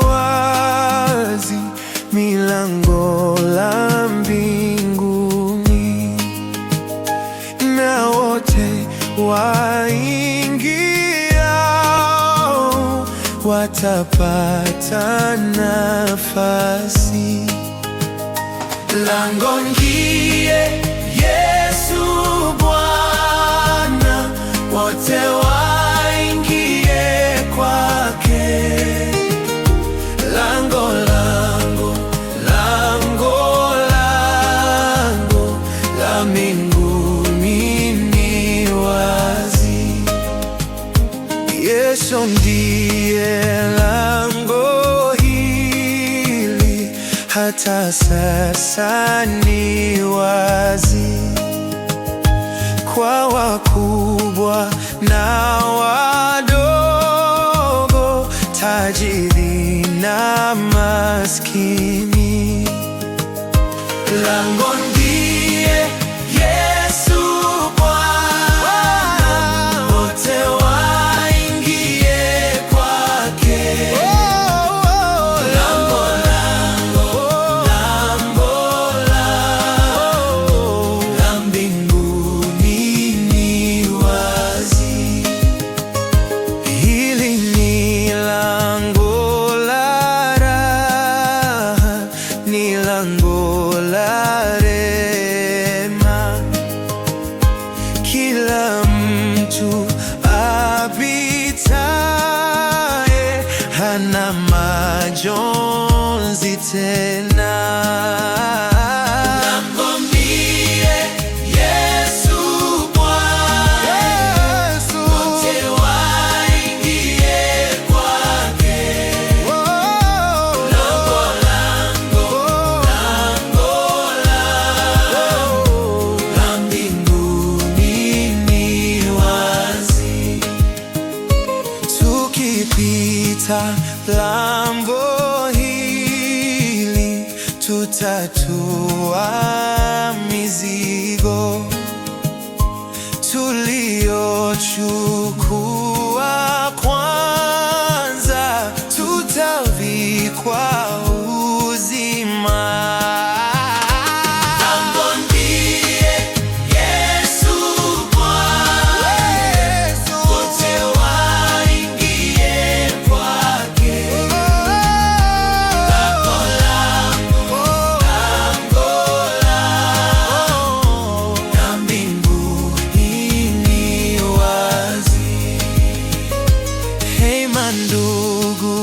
wazi milango la mbinguni, na wote waingiao watapata nafasi. Lango ndiye Yesu Bwana, wote waingie kwake. Lango, lango, lango, lango la mbinguni ni wazi. Yesu ndiye lango hili, hata sasa ni wazi kwa wakubwa na wadogo, tajiri na maskini. Lango ndiye Yesu Bwana, wote waingie kwake. Lango, lango, lango, lango la mbinguni ni wazi. Hili ni lango la raha, ni lango la rehema. Kila mtu apitaye hana majonzi tena. Lango ndiye Yesu Bwana, wote waingie kwake. Lango, lango, lango, lango la mbinguni ni wazi. Tukipita lango hili, tutatua mizigo tuliochukua kwanza, tutavikwa uzima. Lango ndiye Yesu Bwana, wote waingie kwake. Lango, lango, lango, lango la mbinguni ni wazi. Hey mandugu,